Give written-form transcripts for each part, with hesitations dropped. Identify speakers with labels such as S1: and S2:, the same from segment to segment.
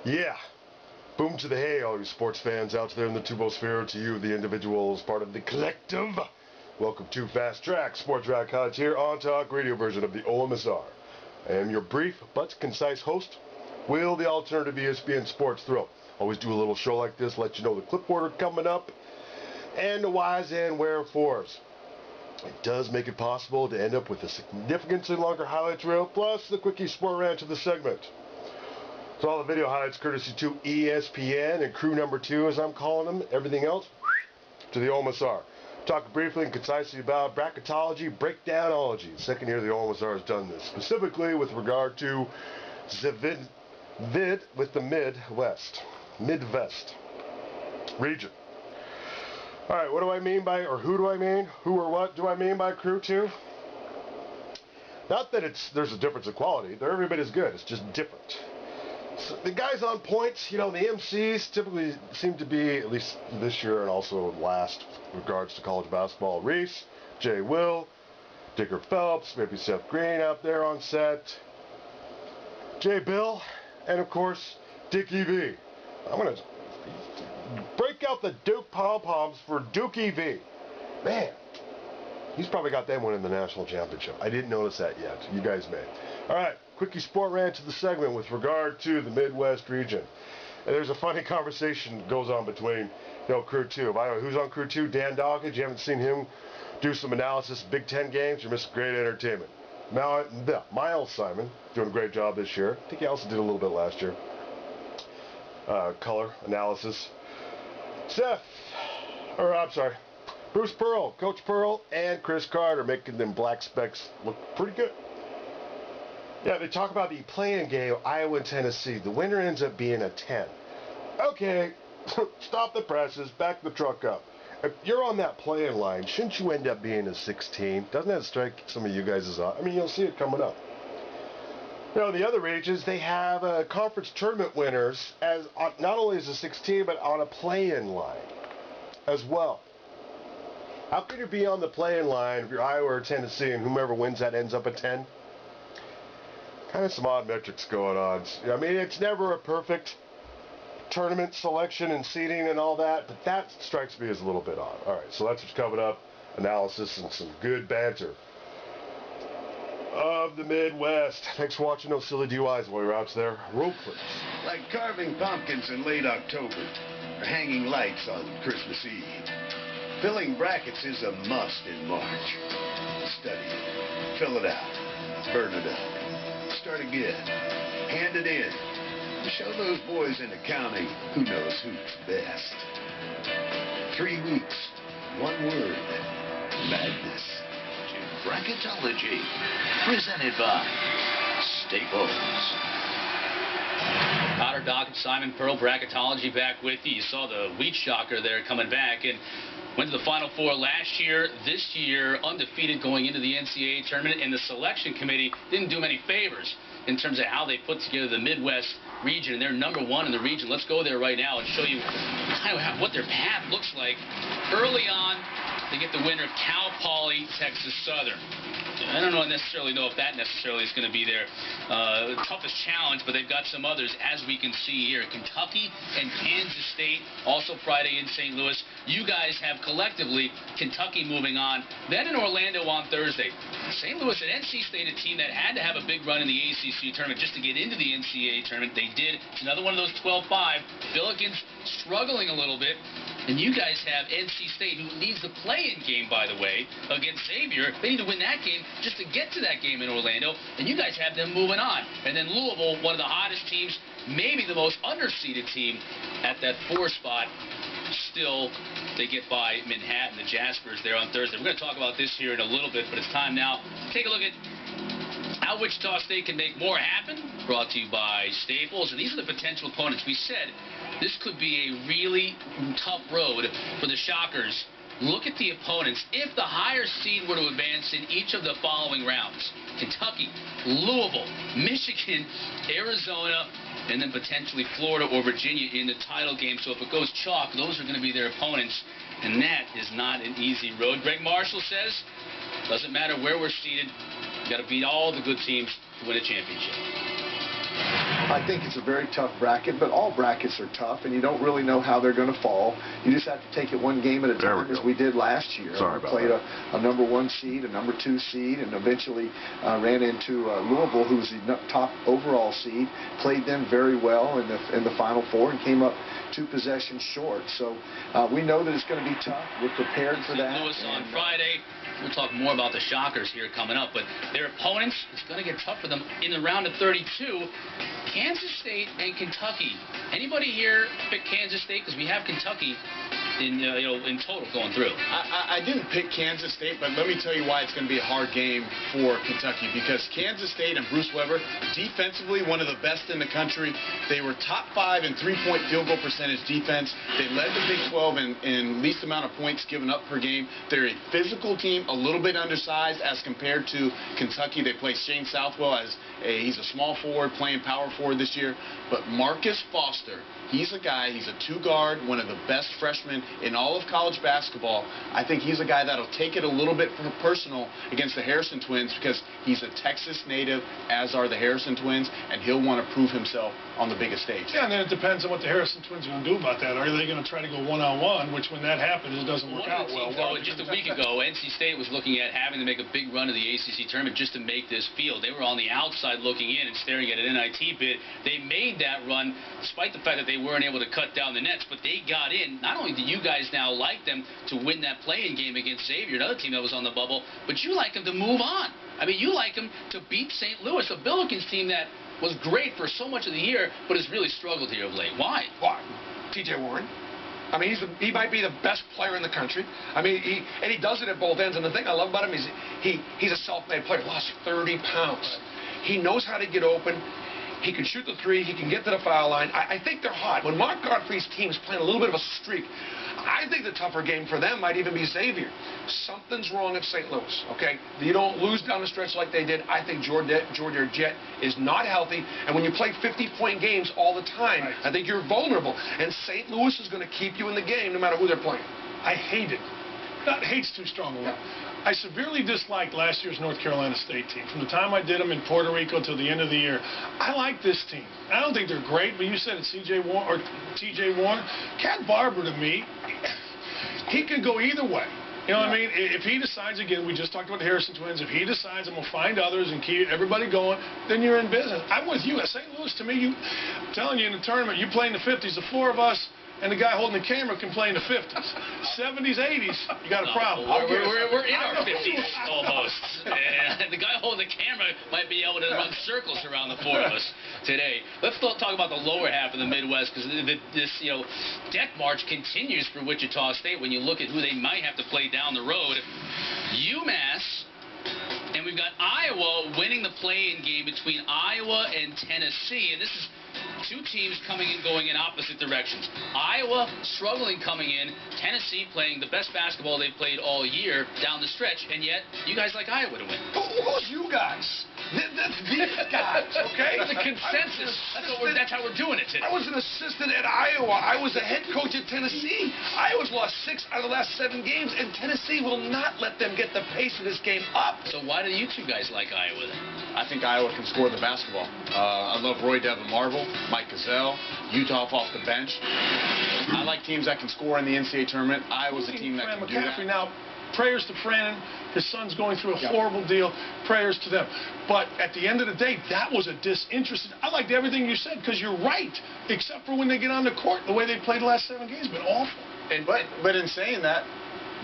S1: Yeah. Boom to the hay, all you sports fans out there in the tubosphere, to you, the individuals, part of the collective. Welcome to Fast Track, Sports Rack Highlights here on Talk Radio version of the OMSR. I am your brief but concise host, Will, the alternative ESPN Sports Thrill. Always do a little show like this, let you know the clip order coming up, and the whys and wherefores. It does make it possible to end up with a significantly longer highlights reel, plus the quickie sport rant of the segment. So all the video highlights courtesy to ESPN and crew number 2, as I'm calling them. Everything else to the OMSR. Talk briefly and concisely about Bracketology, Breakdownology. The second year the OMSR has done this, specifically with regard to the vid with the Midwest region. All right, what do I mean by, or who do I mean? Who or what do I mean by crew 2? Not that there's a difference in quality. They're every bit as good. It's just different. So the guys on points, you know, the MCs typically seem to be, at least this year and also last, in regards to college basketball, Reese, Jay Will, Dicker Phelps, maybe Seth Green out there on set, Jay Bill, and of course, Dickie V. I'm going to break out the Duke pom-poms for Dookie V. Man, he's probably got them winning the national championship. I didn't notice that yet. You guys may. All right, quickie sport rant to the segment with regard to the Midwest region. And there's a funny conversation that goes on between, crew 2. By the way, who's on crew 2? Dan Dawkins. You haven't seen him do some analysis of Big Ten games. You're missing great entertainment. Miles Simon doing a great job this year. I think he also did a little bit last year. Color analysis. Bruce Pearl, Coach Pearl, and Chris Carter making them black specs look pretty good. Yeah, they talk about the play-in game, Iowa and Tennessee. The winner ends up being a 10. Okay, stop the presses, back the truck up. If you're on that play-in line, shouldn't you end up being a 16? Doesn't that strike some of you guys as odd? I mean, you'll see it coming up. The other regions, they have conference tournament winners as not only as a 16, but on a play-in line as well. How can you be on the play-in line if you're Iowa or Tennessee and whomever wins that ends up a 10? Kind of some odd metrics going on. I mean, it's never a perfect tournament selection and seeding and all that, but that strikes me as a little bit odd. All right, so that's what's coming up. Analysis and some good banter of the Midwest. Thanks for watching those silly DUIs while you're out there. Roll clips.
S2: Like carving pumpkins in late October or hanging lights on Christmas Eve. Filling brackets is a must in March. Study it. Fill it out. Burn it up. Start again. Hand it in. Show those boys in accounting who knows who's best. 3 weeks. 1 word. Madness.
S3: To Bracketology. Presented by Staples.
S4: Potter, Doc, and Simon Pearl, Bracketology back with you. You saw the wheat shocker there coming back and went to the Final Four last year. This year, undefeated going into the Ncaa tournament, and the selection committee didn't do many favors in terms of how they put together the Midwest region, and they're number 1 in the region. Let's go there right now and show you kind of what their path looks like. Early on, they get the winner of Cal Poly, Texas Southern. I don't necessarily know if that necessarily is going to be their toughest challenge, but they've got some others, as we can see here. Kentucky and Kansas State, also Friday in St. Louis. You guys have collectively Kentucky moving on. Then in Orlando on Thursday. St. Louis and NC State, a team that had to have a big run in the ACC tournament just to get into the NCAA tournament. They did. It's another one of those 12-5. Billikens struggling a little bit. And you guys have NC State, who needs the play-in game, by the way, against Xavier. They need to win that game just to get to that game in Orlando. And you guys have them moving on. And then Louisville, one of the hottest teams, maybe the most underseeded team at that 4 spot. Still, they get by Manhattan, the Jaspers, there on Thursday. We're going to talk about this here in a little bit, but it's time now to take a look at how Wichita State can make more happen. Brought to you by Staples. And these are the potential opponents. We said this could be a really tough road for the Shockers. Look at the opponents. If the higher seed were to advance in each of the following rounds, Kentucky, Louisville, Michigan, Arizona, and then potentially Florida or Virginia in the title game. So if it goes chalk, those are going to be their opponents, and that is not an easy road. Greg Marshall says, doesn't matter where we're seated, you got to beat all the good teams to win a championship.
S5: I think it's a very tough bracket, but all brackets are tough, and you don't really know how they're going to fall. You just have to take it one game at a time, as we did last year.
S1: Sorry
S5: we
S1: about
S5: played
S1: that.
S5: a #1 seed, a #2 seed, and eventually ran into Louisville, who's the top overall seed. Played them very well in the Final Four and came up 2 possessions short. So we know that it's going to be tough. We're prepared for that.
S4: St. Louis on Friday. We'll talk more about the Shockers here coming up, but their opponents, it's going to get tough for them in the round of 32. Kansas State and Kentucky. Anybody here pick Kansas State? Because we have Kentucky in total going through.
S6: I didn't pick Kansas State, but let me tell you why it's going to be a hard game for Kentucky, because Kansas State and Bruce Weber, defensively, one of the best in the country. They were top 5 in three-point field goal percentage defense. They led the Big 12 in least amount of points given up per game. They're a physical team, a little bit undersized as compared to Kentucky. They play Shane Southwell he's a small forward playing power forward this year. But Marcus Foster, he's a guy, he's a 2-guard, one of the best freshmen in all of college basketball. I think he's a guy that'll take it a little bit personal against the Harrison twins, because he's a Texas native, as are the Harrison twins, and he'll want to prove himself on the biggest stage.
S7: Yeah, and then it depends on what the Harrison twins are going to do about that. Are they going to try to go one-on-one, which when that happens, it doesn't work out well.
S4: Just a week ago, NC State was looking at having to make a big run of the ACC tournament just to make this field. They were on the outside looking in and staring at an NIT bid. They made that run, despite the fact that they weren't able to cut down the nets, but they got in. Not only do you guys now like them to win that play-in game against Xavier, another team that was on the bubble, but you like them to move on. I mean, you like them to beat St. Louis, a Billikens team that was great for so much of the year, but has really struggled here of late. Why?
S8: Why? T.J. Warren. I mean, he might be the best player in the country. I mean, he does it at both ends. And the thing I love about him is he's a self-made player. Lost 30 pounds. He knows how to get open. He can shoot the 3. He can get to the foul line. I think they're hot. When Mark Godfrey's team is playing a little bit of a streak, I think the tougher game for them might even be Xavier. Something's wrong at St. Louis, okay? You don't lose down the stretch like they did. I think Georgia Jet is not healthy. And when you play 50-point games all the time, I think you're vulnerable. And St. Louis is going to keep you in the game no matter who they're playing.
S7: I hate it. Not hate's too strong a word. I severely disliked last year's North Carolina State team. From the time I did them in Puerto Rico till the end of the year, I like this team. I don't think they're great, but you said it's T.J. Warren. Cat Barber, to me, he could go either way. You know what I mean? If he decides, again, we just talked about the Harrison twins, if he decides I'm going to find others and keep everybody going, then you're in business. I'm with you. At St. Louis, to me, I'm telling you, in the tournament, you play in the 50s, the 4 of us, and the guy holding the camera can play in the 50s. 70s, 80s, you got a problem.
S4: We're in our 50s almost. And the guy holding the camera might be able to run circles around the 4 of us today. Let's talk about the lower half of the Midwest, because this death march continues for Wichita State when you look at who they might have to play down the road. UMass. And we've got Iowa winning the play-in game between Iowa and Tennessee. And this is 2 teams coming and going in opposite directions. Iowa struggling coming in, Tennessee playing the best basketball they've played all year down the stretch, and yet you guys like Iowa to win.
S8: Who's you guys? That's these guys, okay?
S4: The consensus. That's how we're doing it today.
S8: I was an assistant at Iowa. I was a head coach at Tennessee. Iowa's lost 6 out of the last 7 games, and Tennessee will not let them get the pace of this game up.
S4: So why do you 2 guys like Iowa then?
S6: I think Iowa can score the basketball. I love Roy Devin Marble, Mike Gazelle, Utah off the bench. I like teams that can score in the NCAA tournament. Iowa's a team that can do that.
S7: Now, prayers to Fran. His son's going through a horrible deal. Prayers to them. But at the end of the day, that was a disinterested. I liked everything you said, because you're right, except for when they get on the court. The way they played the last 7 games has been awful.
S6: But in saying that,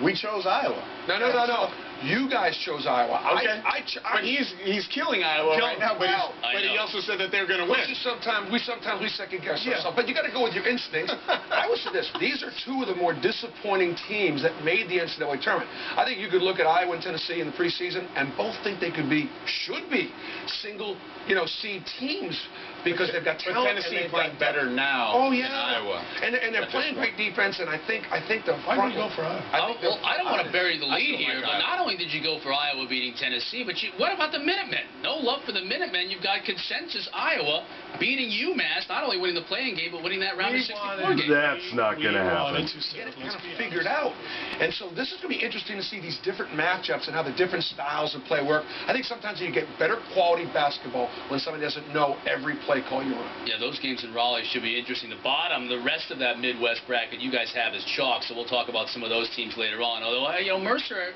S6: we chose Iowa.
S8: No. You guys chose Iowa.
S6: Okay. But he's killing Iowa right now. But he also said that they're going to win.
S8: Sometimes we second guess ourselves. But you got to go with your instincts. I would say this: these are 2 of the more disappointing teams that made the NCAA tournament. I think you could look at Iowa and Tennessee in the preseason and both think they should be single, seed teams, because they've got talent.
S6: But Tennessee playing better now than Iowa.
S8: And they're playing great defense. And I think the
S7: Why do you go for Iowa?
S4: I don't want to bury the lead here, but not only only did you go for Iowa beating Tennessee, but what about the Minutemen? No love for the Minutemen. You've got consensus Iowa beating UMass, not only winning the playing game, but winning that round of 64 game.
S1: That's not going to happen.
S8: Get it kind of figured out. And so this is going to be interesting to see these different matchups and how the different styles of play work. I think sometimes you get better quality basketball when somebody doesn't know every play call you run.
S4: Yeah, those games in Raleigh should be interesting. The bottom, the rest of that Midwest bracket you guys have is chalk, so we'll talk about some of those teams later on. Although, Mercer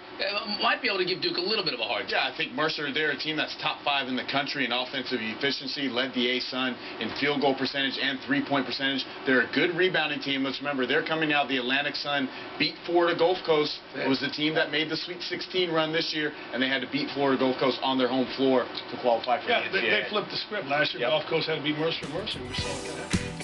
S4: might be able to give Duke a little bit of a hard time.
S6: Yeah, I think Mercer, they're a team that's top 5 in the country in offensive efficiency, led the A-Sun in field goal percentage and three-point percentage. They're a good rebounding team. Let's remember, they're coming out. The Atlantic Sun beat Florida Gulf Coast. It was the team that made the Sweet 16 run this year, and they had to beat Florida Gulf Coast on their home floor to qualify for the NCAA.
S7: They flipped the script. Last year, Gulf Coast had to beat Mercer. We saw it.